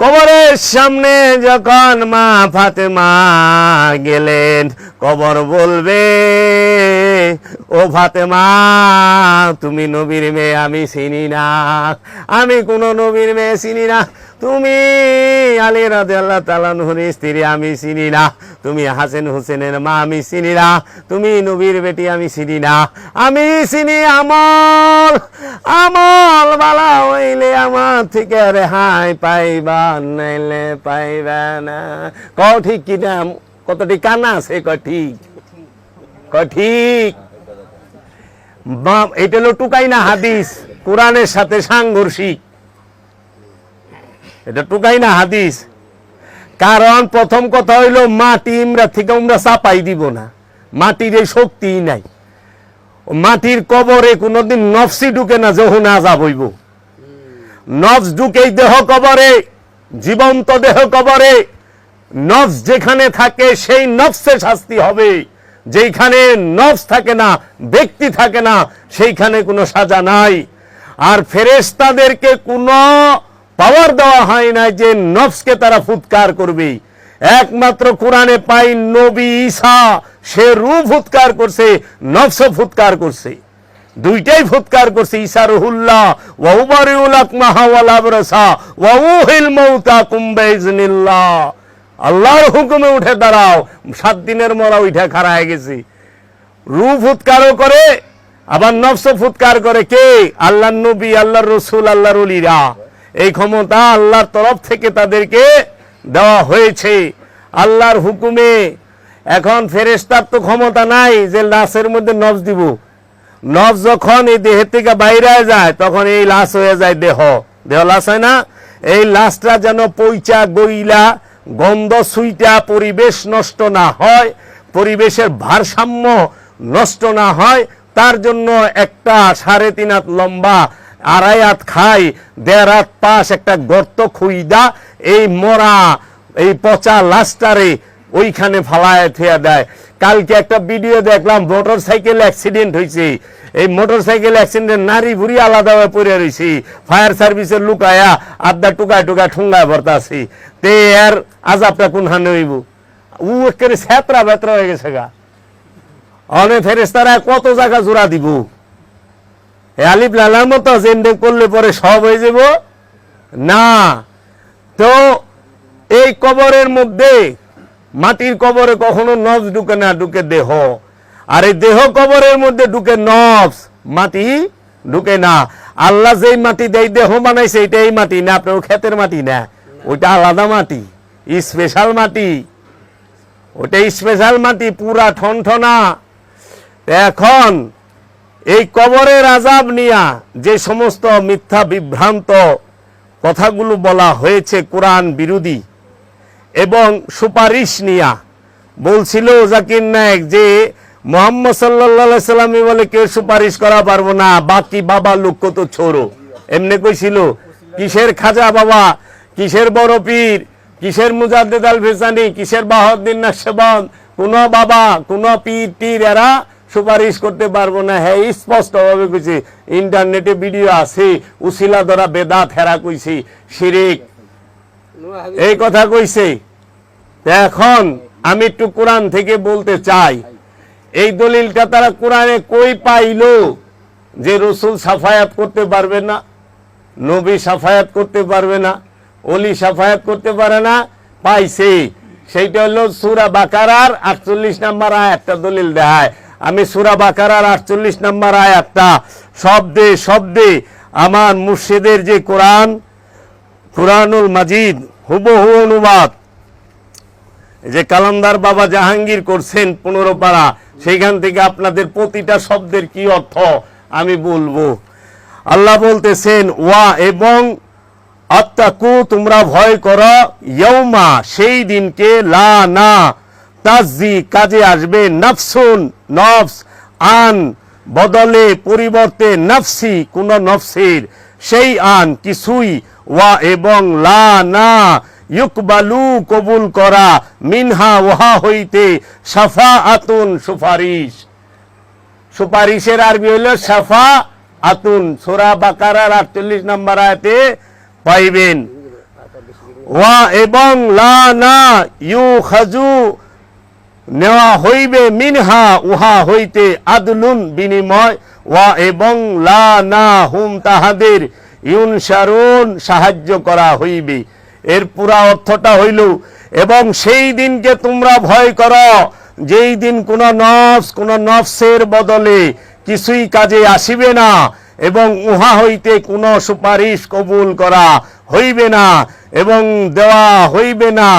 কবরের সামনে যখন মা ফাতেমা গেলেন, কবর বলবে, ও ফাতেমা, তুমি নবীর মেয়ে, আমি চিনি না, আমি কোন নবীর মেয়ে চিনি না। তুমি আলী রাদিয়াল্লাহু তাআলা আনহুর স্ত্রী, আমি চিনি না। তুমি হাসান হোসেনের মা, আমি চিনি না। তুমি নবীর বেটি, আমি চিনি না। আমি চিনি আমল, আমল বালা হইলে আমার থেকে রেহাই পাইবা, নাইলে পাইবা না। কও ঠিক কিনা? কতটি কানা আছে? ঠিক, ঠিক। এটা হলো টুকাই না হাদিস, কোরআনের সাথে সাংঘর্ষিক। এটা টুকাই না হাদিস। কারণ প্রথম কথা হইল, মাটি ইমরা থেকে আমরা চাপাই দিব না, মাটির এই শক্তি নাই। মাটির কবরে কোনোদিন নফসি ঢুকে না, যখন আযাব হইব। নফস ঢুকেই দেহ কবরে, জীবন্ত দেহ কবরে। নফস যেখানে থাকে সেই নফসে শাস্তি হবে। যেখানে নফস থাকে না, ব্যক্তি থাকে না, সেইখানে কোনো সাজা নাই। আর ফেরেশতাদেরকে কোনো পাওয়ার দেওয়া হয় না যে নফসকে তারা ফুৎকার করবে। একমাত্র কোরআনে পাই নবী ঈসা, সে রূহ ফুৎকার করছে, নফসও ফুৎকার করছে, দুইটাই ফুৎকার করছে। ঈসা রুহুল্লাহ ওয়া উবারিউল আকমাহা ওয়াল আবরাসা ওয়া উহিল মাউতাকুম বিইজনিল্লাহ। আল্লাহর হুকুমে উঠে দাঁড়াও। 7 দিনের মরা উঠে খাড়া হয়ে গেছে। রূহ ফুৎকারও করে, আবার নফসও ফুৎকার করে। কে? আল্লাহর নবী, আল্লাহর রাসূল, আল্লাহর ওলিরা। এই ক্ষমতা আল্লাহর তরফ থেকে তাদেরকে দেওয়া হয়েছে আল্লাহর হুকুমে। এখন ফেরেশতার তো ক্ষমতা নাই যে লাশের মধ্যে নফস দিব। নফস যখন এই দেহ থেকে বাইরে যায়, তখন এই লাশ হয়ে যায় দেহ। দেহ লাশ হয় না? এই লাশটা যেন পইচা গইলা গন্ধ সুইটা পরিবেশ নষ্ট না হয়, পরিবেশের ভারসাম্য নষ্ট না হয়, তার জন্য একটা 3.5 হাত লম্বা, 2.5 হাত খাই, 1.5 হাত পাশ একটা গর্ত খুইদা এই মরা এই পচা লাশটারে ওইখানে ফালায় থিয়া দেয়। কালকে একটা ভিডিও দেখলাম, মোটর সাইকেল অ্যাক্সিডেন্ট হয়েছে। এই মোটর সাইকেল অ্যাক্সিডেন্ট নারী ভুড়ি আলাদা হয়ে পড়ে রয়েছে। ফায়ার সার্ভিসের লুকায়া আড্ডা টুকায় টুকায় ঠুঙ্গায় ভরতা আছি। তে এর আজাবটা কোন হানে হইব? উ একেবারে ছ্যাতরা বেতরা হয়ে গেছে গা। অনেক ফেরেশতারা কত জায়গা জোড়া দিব। আলিফ লালার মতো জেন্ডে করলে পরে সব হয়ে যাব না। তো এই কবরের মধ্যে, মাটির কবরে কখনো নফস ঢুকে না, ঢুকে দেহ। আর এই দেহ কবরের মধ্যে ঢুকে নফস, মাটি ঢুকে না। আল্লাহ যেই মাটি দেয় দেহ বানাইছে, এটা এই মাটি না, আপনার ক্ষেতের মাটি না, ওইটা আলাদা মাটি, স্পেশাল মাটি। ওটা স্পেশাল মাটি, পুরা ঠনঠনা। এখন এই কবরের আযাব নিয়া যে সমস্ত মিথ্যা বিভ্রান্ত কথাগুলো বলা হয়েছে কোরআন বিরোধী, এবং সুপারিশ নিয়া বলছিল জাকির নায়েক যে মুহাম্মদ সাল্লাল্লাহু আলাইহি সাল্লামই বলে কেউ সুপারিশ করা পারবো না, বাকি বাবা লোক কত ছোড়ো, এমনি কইছিল। কিসের খাজা বাবা, কিসের বড় পীর, কিসের মুজাদ্দিদ আল ফিসানি, কিসের বাহাউদ্দিন নাকশবন্দ, কোন বাবা, কোন পীর টির এরা সুপারিশ করতে পারবো না। হ্যাঁ, স্পষ্ট ভাবে কইছে, ইন্টারনেটে ভিডিও আছে, উসিলা ধরা বেদাত, হেরা কইছে শিরিক, এই কথা কইছে। এখন আমি একটু কোরআন থেকে বলতে চাই, এই দলিলটা তারা কোরআনে কই পাইলো যে রাসূল সাফায়াত করতে পারবে না, নবী সাফায়াত করতে পারবে না, ওলি সাফায়াত করতে পারে না? পাইছে। সেইটা হলো সূরা বাকারার 48 নম্বর আয়াতটা দলিল দেয়। আমি সূরা বাকারার 48 নম্বর আয়াতটা শব্দে শব্দে আমার মুর্শিদের যে কোরআন, কুরআনুল মাজিদ হুবহু অনুবাদ যে কালান্দার বাবা জাহাঙ্গীর করছেন 15 পারা, সেইখান থেকে আপনাদের প্রতিটা শব্দের কি অর্থ আমি বলবো। আল্লাহ বলতেছেন, ওয়া এবং আত্তাকু, তোমরা ভয় করো, ইয়াউমা, সেই দিনকে, লা না তাজি, কাজে আসবে, নাফসুন, নফস, আন, বদলে, পরিবর্তে, নাফসি, কোন নফসের, সেই আন, কিছুই, ওয়া এবং, লা না ইউকবালু, কবুল করা, মিনহা, ওহা হইতে, শাফাআতুন, সুপারিশ। সুপারিশের আরবি হইল শাফাআতুন। সূরা বাকারার 48 নম্বর আয়াতে পাইবেন। ওয়া এবং লা না ইউখাজু নেওয়া হইবে মিনহা উহা হইতে আদলুন বিনিময়, ওয়া এবং লা না হুম তাহাদের ইউনসারুন সাহায্য করা হইবে। এর পুরা অর্থটা হইল, এবং সেই দিনকে তোমরা ভয় করো যেই দিন কোন নফসের বদলে কিছুই কাজে আসিবে না, এবং উহা হইতে কোনো সুপারিশ কবুল করা হইবে না এবং দেওয়া হইবে না,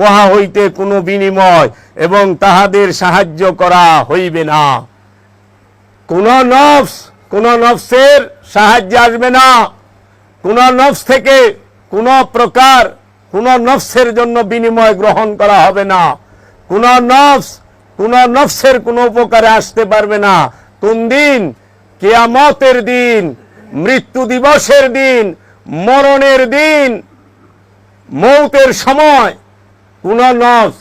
উহা হইতে কোনো বিনিময় এবং তাহাদের সাহায্য করা হইবে না। কোন নফসের সাহায্য আসবে না, কোন নফস থেকে কোন নফসের জন্য বিনিময় গ্রহণ করা হবে না, কোন নফসের কোনো উপকারে আসতে পারবে না। কোন দিন? কিয়ামতের দিন, মৃত্যু দিবসের দিন, মরণের দিন, মৌতের সময় কোন নফস।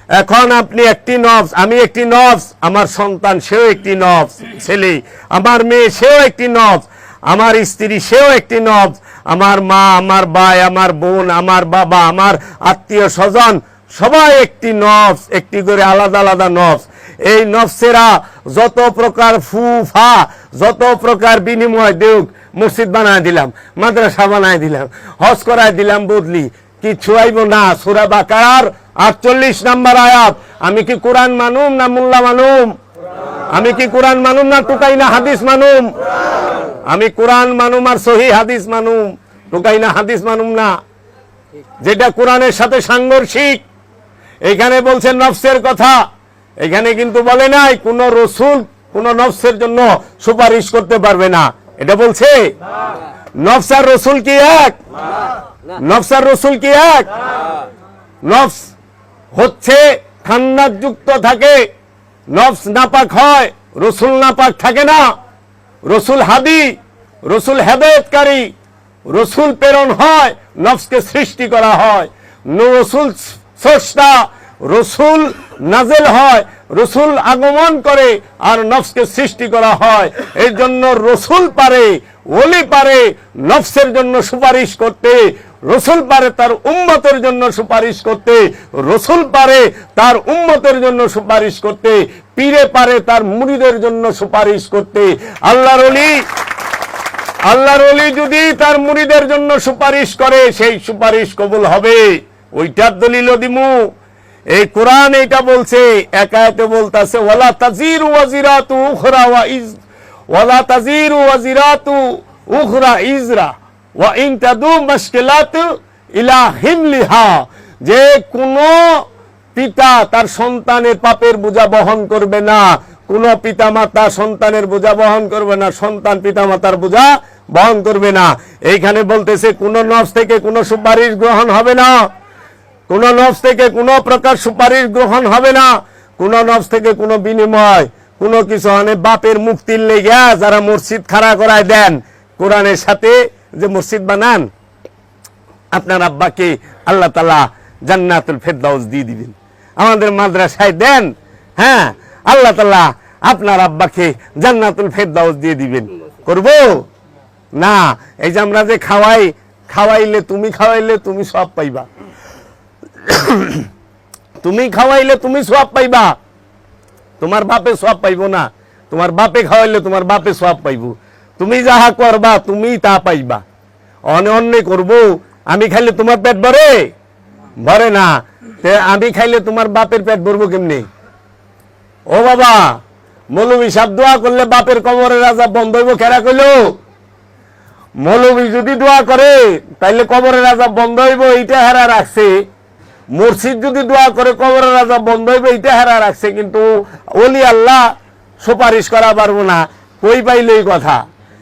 এখন আপনি একটি নফস, আমি একটি নফস, আমার সন্তান সেও একটি নফস, ছেলে, আমার মেয়ে সেও একটি নফস, আমার স্ত্রী সেও একটি নফস, আমার মা, আমার ভাই, আমার বোন, আমার বাবা, আমার আত্মীয় স্বজন সবাই একটি নফস, একটি করে আলাদা আলাদা নফস। এই নফসেরা যত প্রকার ফুফা, যত প্রকার বিনিময় দেউক, মসজিদ বানায় দিলাম, মাদ্রাসা বানায় দিলাম, হজ করায় দিলাম, বদলি কিছু আইব না। সূরা বাকারার 48 নম্বর আয়াত। আমি কি কোরআন মানুম না মোল্লা মানুম? আমি কি কোরআন মানুম না টুকাই না হাদিস মানুম? আমি কোরআন মানুম আর সহি হাদিস মানুম, টুকাই না হাদিস মানুম না, যেটা কোরআনের সাথে সাংঘর্ষিক। এখানে বলছেন নফসের কথা, এখানে কিন্তু বলে নাই কোন রসুল কোন নফসের জন্য সুপারিশ করতে পারবে না, এটা বলছে? নফস আর রসুল কি এক? নফস আর রসুল কি এক? নফস হচ্ছে খান্নাত যুক্ত থাকে, নফস নাপাক হয়, রসুল নাপাক থাকে না। রসুল হাদি, রসুল হেদায়েতকারী, রসুল প্রেরণ হয়, নফসকে সৃষ্টি করা হয়। রসুল স্রষ্টা, রসুল নাজেল হয়, রসুল আগমন করে, আর নফসকে সৃষ্টি করা হয়। এর জন্য রসুল পারে, ওলি পারে নফসের জন্য সুপারিশ করতে, রসুল পারে তার উম্মতের জন্য সুপারিশ করতে, রসুল পারে তার উম্মতের জন্য সুপারিশ করতে, পীরে পারে তার মুরিদের জন্য সুপারিশ করতে। আল্লাহর ওলি যদি তার মুরিদের জন্য সুপারিশ করে, সেই সুপারিশ কবুল হবে। ওইটার দলিল দিমু। এই কোরআন এটা বলছে, এক আয়াতে বলতাছে ওয়ালা তাজিরু ওয়াজিরাতু উখরা ওয়ালা তাজিরু ওয়াজিরাতু উখরা ইজরা ওয়া ইন তাদু মুশকিলাত ইলা হিমলিহা, যে কোন পিতা তার সন্তানের পাপের বোঝা বহন করবে না, কোন পিতামাতা সন্তানের বোঝা বহন করবে না, সন্তান পিতামাতার বোঝা বহন করবে না। এইখানে বলতেছে কোন নফস থেকে কোন সুপারিশ গ্রহণ হবে না, কোন নফস থেকে কোন প্রকার সুপারিশ গ্রহণ হবে না, কোন নফস থেকে কোন বিনিময় কোন কিছু মানে বাপের মুক্তির লেগে যারা মসজিদ খাড়া করায় দেন, কোরআনের সাথে যে মসজিদ বানান, আপনার আব্বাকে আল্লাহ তাআলা জান্নাতুল ফেরদাউস দিয়ে দিবেন। আমাদের মাদ্রাসায় দেন, হ্যাঁ, আল্লাহ তাআলা আপনার আব্বাকে জান্নাতুল ফেরদাউস দিয়ে দিবেন। করব না? এই যে আমরা যে খাওয়াইলে তুমি সওয়াব পাইবা, তুমি খাওয়াইলে তুমি সওয়াব পাইবা, তোমার বাপে সওয়াব পাইবো না। তোমার বাপে খাওয়াইলে তোমার বাপে সওয়াব পাইবো, তুমি যাহা করবা তুমি তা পাইবা। অন্য করব, আমি খাইলে তোমার পেট ভরে না, আমি খাইলে তোমার বাপের পেট ভরবো কেমনে? ও বাবা, মৌলবী সাহেব দোয়া করলে বাপের কবরের আযাব বন্ধ হইব, কেরা কইল? মৌলবী যদি দোয়া করে তাইলে কবরের আযাব বন্ধ হইব, এইটা হারা রাখছে। মুর্শিদ যদি দোয়া করে কবরের আযাব বন্ধ হইবে, এইটা হারা রাখছে। কিন্তু ওলি আল্লাহ সুপারিশ করা পারবো না, কই পাইল এই কথা?